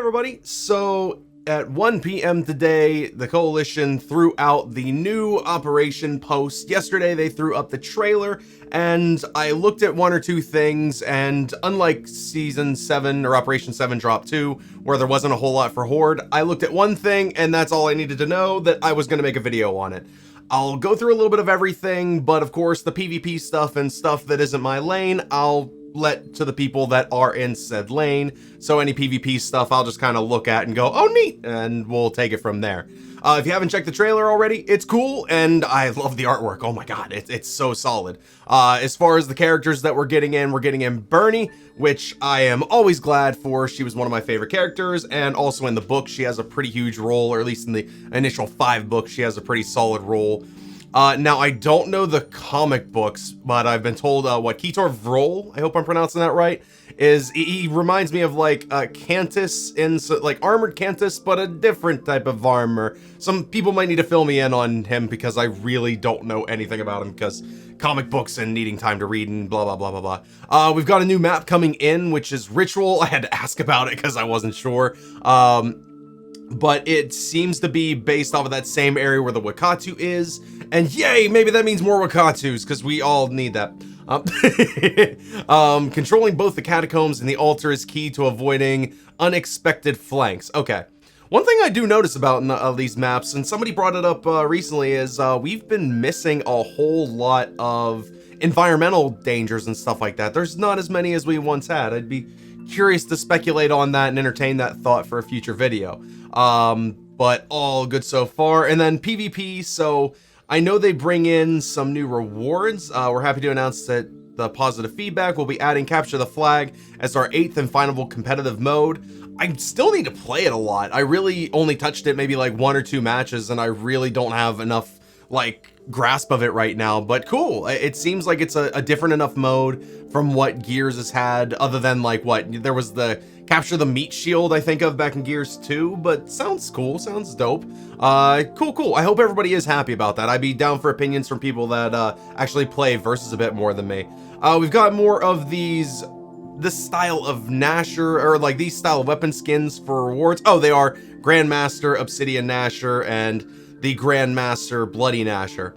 everybody. So at 1 p.m. today, the Coalition threw out the new Operation post. Yesterday, they threw up the trailer, and I looked at one or two things, and unlike Season 7 or Operation 7 Drop 2, where there wasn't a whole lot for Horde, I looked at one thing, and that's all I needed to know, that I was going to make a video on it. I'll go through a little bit of everything, but of course, the PvP stuff and stuff that isn't my lane, I'll let to the people that are in said lane. So any PvP stuff I'll just kind of look at and go, oh neat, and we'll take it from there. If you haven't checked the trailer already, it's cool, and I love the artwork. Oh my god, it's so solid. As far as the characters that we're getting in Bernie, which I am always glad for. She was one of my favorite characters, and also in the book she has a pretty huge role, or at least in the initial 5 books she has a pretty solid role. Now, I don't know the comic books, but I've been told what Ketor Vrol, I hope I'm pronouncing that right, is he reminds me of like Cantus, in like armored Cantus, but a different type of armor. Some people might need to fill me in on him because I really don't know anything about him because comic books and needing time to read and blah, blah, blah, blah, blah. We've got a new map coming in, which is Ritual. I had to ask about it because I wasn't sure. But it seems to be based off of that same area where the Wakatu is, and yay, maybe that means more Wakatus, because we all need that. Controlling both the catacombs and the altar is key to avoiding unexpected flanks. Okay. One thing I do notice about these maps, and somebody brought it up recently, is we've been missing a whole lot of environmental dangers and stuff like that. There's not as many as we once had. I'd be curious to speculate on that and entertain that thought for a future video. But all good so far. And then PvP, so I know they bring in some new rewards. We're happy to announce that the positive feedback will be adding Capture the Flag as our 8th and final competitive mode. I still need to play it a lot. I really only touched it maybe like 1 or 2 matches, and I really don't have enough like grasp of it right now, but cool. It seems like it's a different enough mode from what Gears has had, other than like what there was the Capture the Meat Shield I think of back in Gears 2, but sounds cool, sounds dope. Cool. I hope everybody is happy about that. I'd be down for opinions from people that actually play Versus a bit more than me. We've got more of this style of Nasher, or like these style of weapon skins for rewards. Oh, they are Grandmaster Obsidian Nasher and the Grandmaster Bloody Nasher.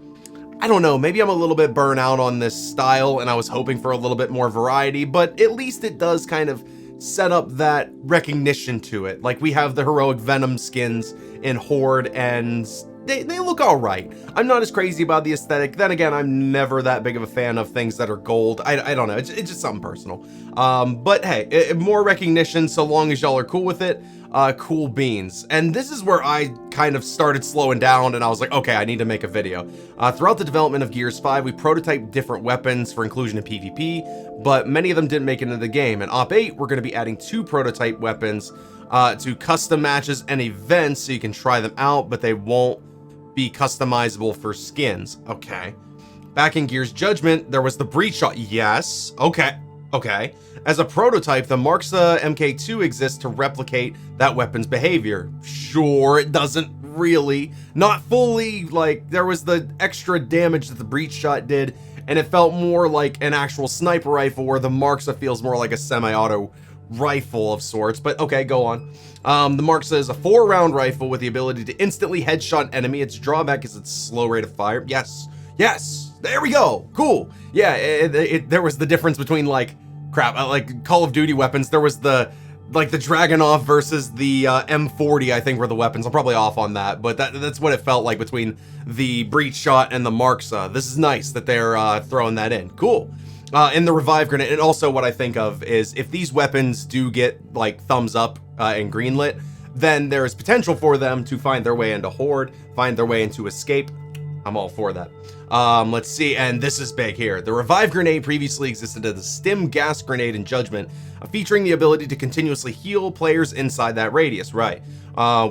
I don't know, maybe I'm a little bit burnt out on this style and I was hoping for a little bit more variety, but at least it does kind of set up that recognition to it. Like we have the Heroic Venom skins in Horde, and they look all right. I'm not as crazy about the aesthetic. Then again, I'm never that big of a fan of things that are gold. I don't know, it's just something personal. But hey, more recognition so long as y'all are cool with it. Cool beans. And this is where I kind of started slowing down, and I was like, okay, I need to make a video. Throughout the development of Gears 5, we prototyped different weapons for inclusion in PvP, but many of them didn't make it into the game. In Op 8, we're going to be adding 2 prototype weapons to custom matches and events so you can try them out, but they won't be customizable for skins. Okay. Back in Gears Judgment, there was the Breach Shot. Yes. Okay. As a prototype, the Marxa MK2 exists to replicate that weapon's behavior. Sure, it doesn't really. Not fully. Like, there was the extra damage that the Breach Shot did, and it felt more like an actual sniper rifle, where the Marxa feels more like a semi-auto rifle of sorts. But okay, go on. The Marxa is a 4-round rifle with the ability to instantly headshot an enemy. Its drawback is its slow rate of fire. Yes, there we go. Cool. Yeah, there was the difference between like Call of Duty weapons. There was the Dragunov versus the M40, I think, were the weapons. I'm probably off on that, but that's what it felt like between the Breach Shot and the Marxa. This is nice that they're throwing that in. Cool. In the Revive Grenade, and also what I think of is if these weapons do get like thumbs up and greenlit, then there is potential for them to find their way into Horde, find their way into Escape. I'm all for that. Let's see, and this is big here. The Revive Grenade previously existed as a Stim Gas Grenade in Judgment, featuring the ability to continuously heal players inside that radius, right.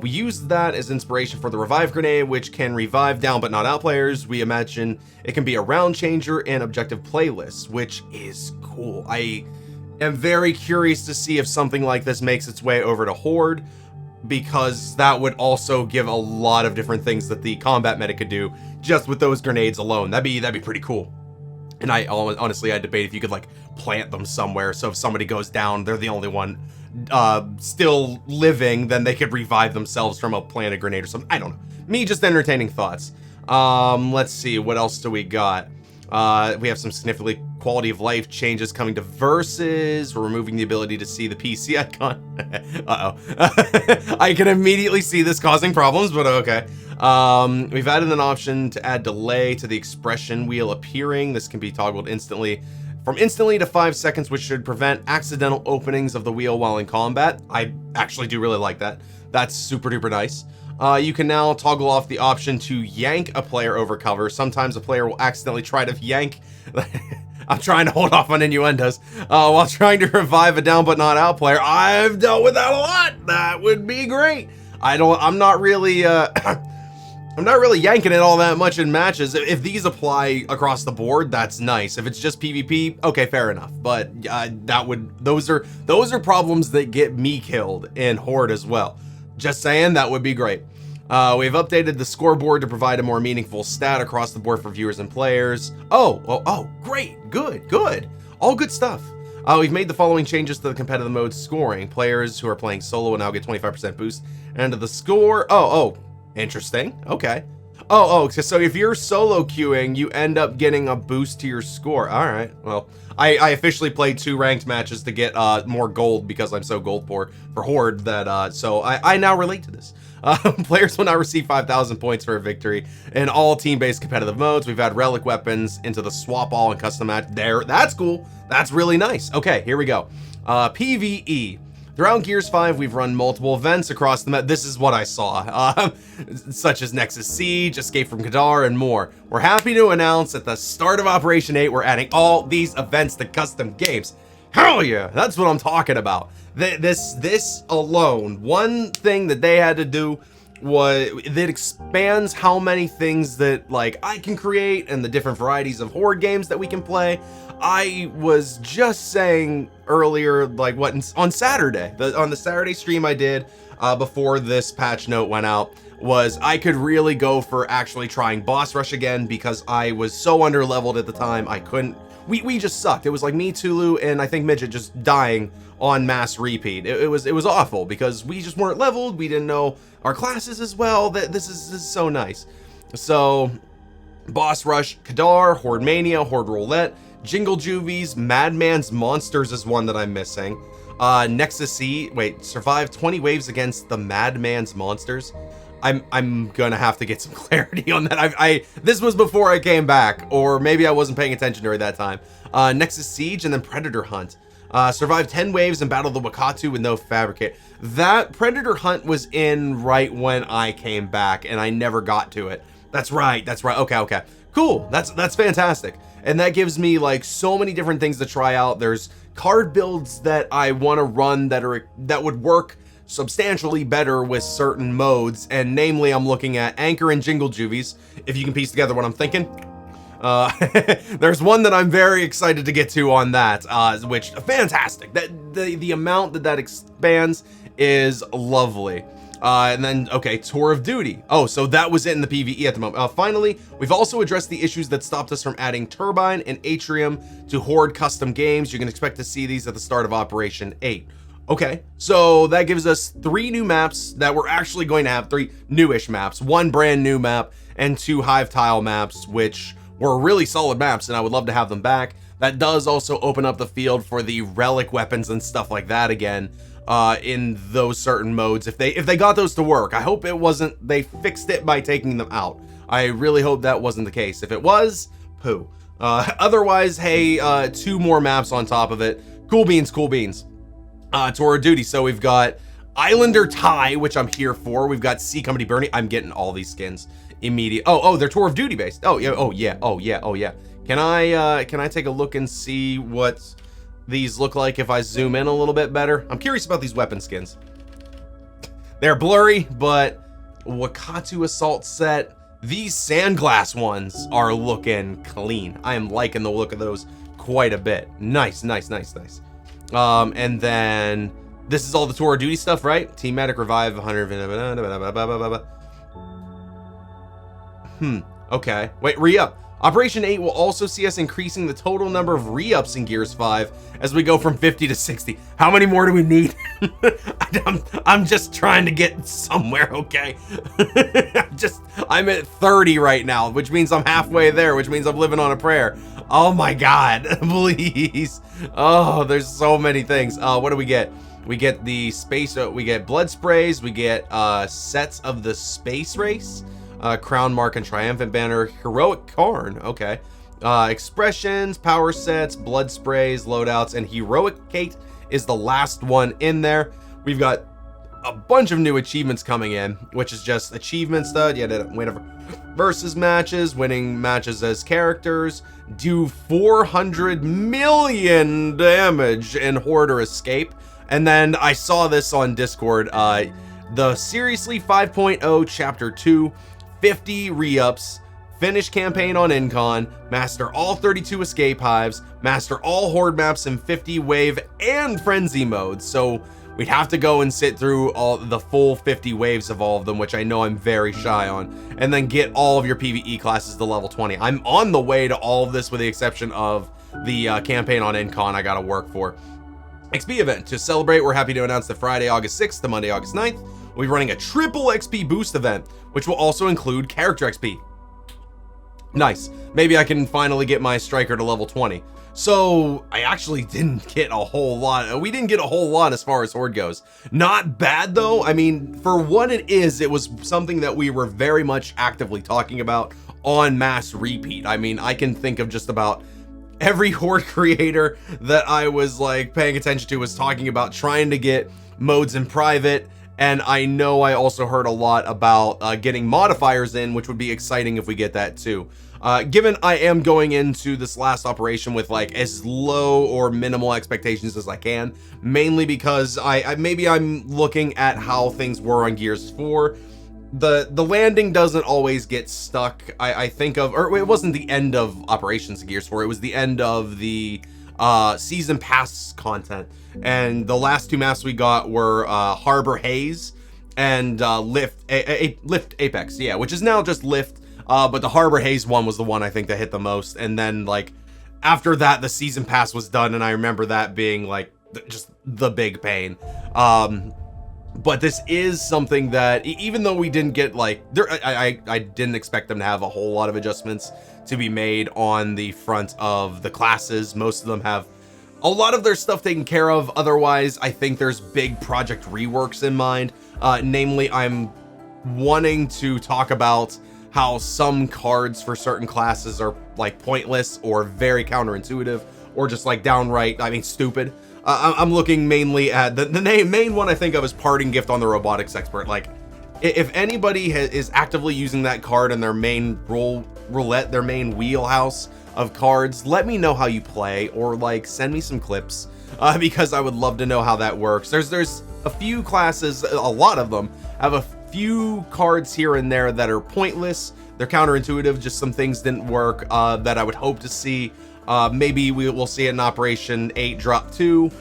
We used that as inspiration for the Revive Grenade, which can revive down but not out players. We imagine it can be a round changer in objective playlists, which is cool. I am very curious to see if something like this makes its way over to Horde, because that would also give a lot of different things that the combat meta could do just with those grenades alone. That'd be pretty cool. And I honestly, I debate if you could like plant them somewhere, so if somebody goes down, they're the only one still living, then they could revive themselves from a planted grenade or something. I don't know. Me just entertaining thoughts. Let's see, what else do we got? We have some significant quality of life changes coming to versus. We're removing the ability to see the PC icon. Uh-oh. I can immediately see this causing problems, but okay. We've added an option to add delay to the expression wheel appearing. This can be toggled instantly from instantly to 5 seconds, which should prevent accidental openings of the wheel while in combat. I actually do really like that. That's super duper nice. You can now toggle off the option to yank a player over cover. Sometimes a player will accidentally try to yank. I'm trying to hold off on innuendos while trying to revive a down but not out player. I've dealt with that a lot. That would be great. I'm not really I'm not really yanking it all that much in matches. If these apply across the board, that's nice. If it's just PvP, okay, fair enough. But those are problems that get me killed in Horde as well. Just saying, that would be great. We've updated the scoreboard to provide a more meaningful stat across the board for viewers and players. Oh, great, good. All good stuff. We've made the following changes to the competitive mode scoring. Players who are playing solo will now get 25% boost. And to the score, interesting, okay. So if you're solo queuing, you end up getting a boost to your score. All right, well, I officially played 2 ranked matches to get more gold because I'm so gold poor for Horde that, so I now relate to this. Players will now receive 5,000 points for a victory in all team-based competitive modes. We've had relic weapons into the swap all and custom match there. That's cool. That's really nice. Okay, here we go. PvE. Throughout Gears 5, we've run multiple events across the map. This is what I saw, such as Nexus Siege, Escape from Kadar, and more. We're happy to announce at the start of Operation 8, we're adding all these events to custom games. Hell yeah, that's what I'm talking about. This alone, one thing that they had to do was that expands how many things that like I can create and the different varieties of Horde games that we can play. I was just saying earlier, like on Saturday, on the Saturday stream I did before this patch note went out, was I could really go for actually trying boss rush again because I was so under leveled at the time. I couldn't. We just sucked. It was like me, Tulu, and I think Midget just dying on mass repeat. It was awful because we just weren't leveled. We didn't know our classes as well. This is so nice. So boss rush, Kadar, Horde Mania, Horde Roulette, Jingle Juvies, Madman's Monsters is one that I'm missing. Nexus Siege, survive 20 waves against the Madman's Monsters. I'm gonna have to get some clarity on that. This was before I came back, or maybe I wasn't paying attention during that time. Nexus Siege and then Predator Hunt. Survive 10 waves and battle the Wakatu with no fabricate. That Predator Hunt was in right when I came back, and I never got to it. That's right. Okay. Cool. That's fantastic. And that gives me like so many different things to try out. There's card builds that I want to run that would work substantially better with certain modes, and namely I'm looking at Anchor and Jingle Juvies, if you can piece together what I'm thinking. There's one that I'm very excited to get to on that, which fantastic. That the amount that expands is lovely. And then, okay, Tour of Duty. So that was it in the PvE at the moment. Finally, we've also addressed the issues that stopped us from adding Turbine and Atrium to Horde custom games. You can expect to see these at the start of Operation 8. Okay, so that gives us 3 new maps that we're actually going to have 3 newish maps, 1 brand new map and 2 Hive Tile maps, which were really solid maps and I would love to have them back. That does also open up the field for the relic weapons and stuff like that again, in those certain modes. If they got those to work, I hope it wasn't, they fixed it by taking them out. I really hope that wasn't the case. If it was, poo. Otherwise, hey, 2 more maps on top of it. Cool beans. Tour of Duty. So we've got Islander Tie, which I'm here for. We've got Sea Company Bernie. I'm getting all these skins immediate. They're Tour of Duty based. Oh yeah. Can I take a look and see what these look like if I zoom in a little bit better? I'm curious about these weapon skins. They're blurry, but Wakatu Assault Set. These Sandglass ones are looking clean. I am liking the look of those quite a bit. Nice. And then this is all the Tour of Duty stuff, right? Team Medic Revive 100. Okay. Wait, re-up. Operation 8 will also see us increasing the total number of re-ups in Gears 5 as we go from 50 to 60. How many more do we need? I'm just trying to get somewhere, okay? I'm at 30 right now, which means I'm halfway there, which means I'm living on a prayer. Oh my God, please. Oh, there's so many things. What do we get? We get the space, we get blood sprays, we get sets of the space race, crown mark and triumphant banner, heroic Karn, okay, expressions, power sets, blood sprays, loadouts, and heroic Kate is the last one in there. We've got a bunch of new achievements coming in, which is just achievements that whenever versus matches, winning matches as characters, do 400 million damage in Horde or escape. And then I saw this on Discord, the Seriously 5.0 Chapter 2, 50 re-ups, finish campaign on Incon, master all 32 escape hives, master all Horde maps in 50 wave and frenzy modes. So we'd have to go and sit through all the full 50 waves of all of them, which I know I'm very shy on, and then get all of your PvE classes to level 20. I'm on the way to all of this with the exception of the campaign on Incon I gotta work for. XP event. To celebrate, we're happy to announce that Friday, August 6th to Monday, August 9th, we'll be running a triple XP boost event, which will also include character XP. Nice. Maybe I can finally get my striker to level 20. So I actually didn't get a whole lot. We didn't get a whole lot as far as Horde goes. Not bad though. I mean, for what it is, it was something that we were very much actively talking about on mass repeat. I mean, I can think of just about every Horde creator that I was like paying attention to was talking about trying to get modes in private. And I know I also heard a lot about getting modifiers in, which would be exciting if we get that too. Given I am going into this last operation with like as low or minimal expectations as I can, mainly because maybe I'm looking at how things were on Gears 4. The landing doesn't always get stuck. I think of, or it wasn't the end of operations in Gears 4, it was the end of the season pass content, and the last two maps we got were Harbor Haze and Lift Apex, yeah, which is now just Lift, but the Harbor Haze one was the one I think that hit the most. And then like after that the season pass was done, and I remember that being like just the big pain. But this is something that even though we didn't get like I didn't expect them to have a whole lot of adjustments to be made on the front of the classes. Most of them have a lot of their stuff taken care of. Otherwise, I think there's big project reworks in mind. Namely, I'm wanting to talk about how some cards for certain classes are like pointless or very counterintuitive or just like downright, I mean, stupid. I'm looking mainly at the main one I think of as Parting Gift on the Robotics Expert. Like, if anybody is actively using that card in their main roulette, their main wheelhouse of cards, let me know how you play, or like send me some clips, because I would love to know how that works. There's a few classes, a lot of them have a few cards here and there that are pointless. They're counterintuitive, just some things didn't work that I would hope to see. Maybe we'll see it in Operation 8 Drop 2.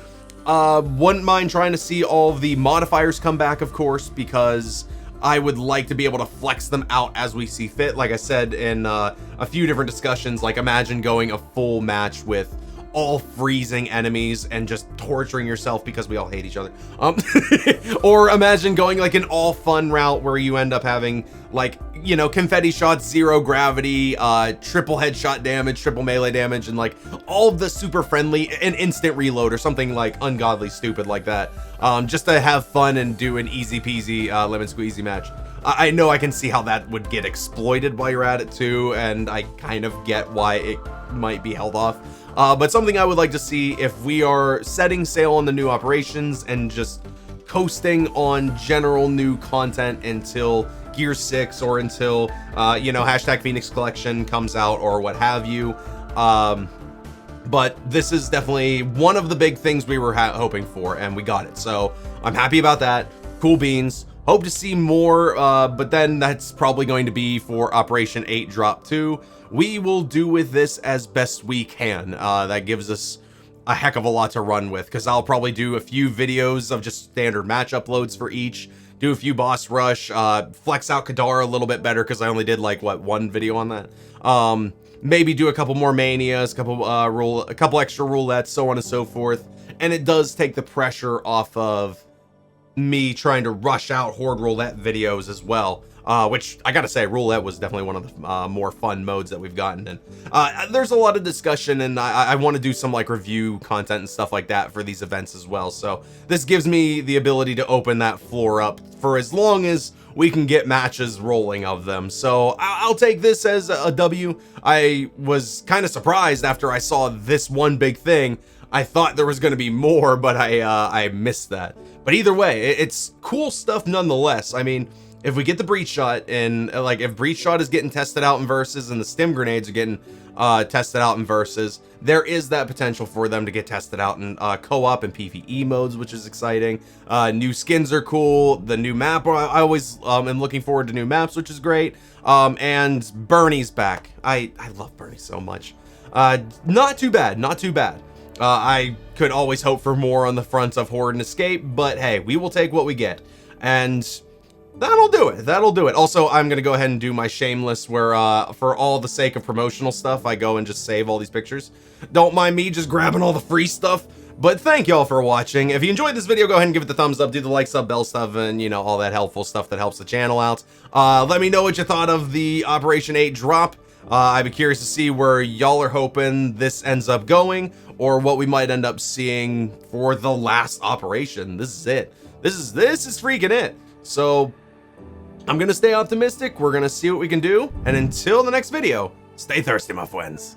Wouldn't mind trying to see all the modifiers come back, of course, because I would like to be able to flex them out as we see fit. Like I said in a few different discussions, like imagine going a full match with all freezing enemies and just torturing yourself because we all hate each other. Or imagine going like an all fun route where you end up having like, you know, confetti shots, zero gravity, triple headshot damage, triple melee damage, and like all of the super friendly and instant reload or something like ungodly stupid like that. Just to have fun and do an easy peasy lemon squeezy match. I know I can see how that would get exploited while you're at it too, and I kind of get why it might be held off. But something I would like to see if we are setting sail on the new operations and just coasting on general new content until Gear 6 or until, you know, hashtag Phoenix Collection comes out or what have you. But this is definitely one of the big things we were hoping for, and we got it. So I'm happy about that. Cool beans. Hope to see more, but then that's probably going to be for Operation 8 Drop 2. We will do with this as best we can. That gives us a heck of a lot to run with, because I'll probably do a few videos of just standard match uploads for each, do a few boss rush, flex out Kadar a little bit better, because I only did like, what, one video on that? maybe do a couple more manias, a couple extra roulettes, so on and so forth. And it does take the pressure off of me trying to rush out Horde roulette videos as well. Which I gotta say, roulette was definitely one of the more fun modes that we've gotten in. There's a lot of discussion, and I want to do some like review content and stuff like that for these events as well. So this gives me the ability to open that floor up for as long as we can get matches rolling of them. So I'll take this as a W. I was kind of surprised after I saw this one big thing. I thought there was going to be more, but I missed that. But either way, it's cool stuff nonetheless. I mean, if we get the breach shot, and like if breach shot is getting tested out in versus and the stim grenades are getting tested out in versus, there is that potential for them to get tested out in co-op and PvE modes, which is exciting. New skins are cool. The new map, I always am looking forward to new maps, which is great. And Bernie's back. I love Bernie so much. Not too bad, not too bad. I could always hope for more on the front of Horde and Escape, but hey, we will take what we get. And that'll do it. That'll do it. Also, I'm going to go ahead and do my shameless where, for all the sake of promotional stuff, I go and just save all these pictures. Don't mind me just grabbing all the free stuff. But thank y'all for watching. If you enjoyed this video, go ahead and give it the thumbs up, do the like, sub, bell stuff, and, you know, all that helpful stuff that helps the channel out. Let me know what you thought of the Operation 8 drop. I'd be curious to see where y'all are hoping this ends up going, or what we might end up seeing for the last operation. This is it. This is freaking it. So I'm gonna stay optimistic. We're gonna see what we can do. And until the next video, stay thirsty, my friends.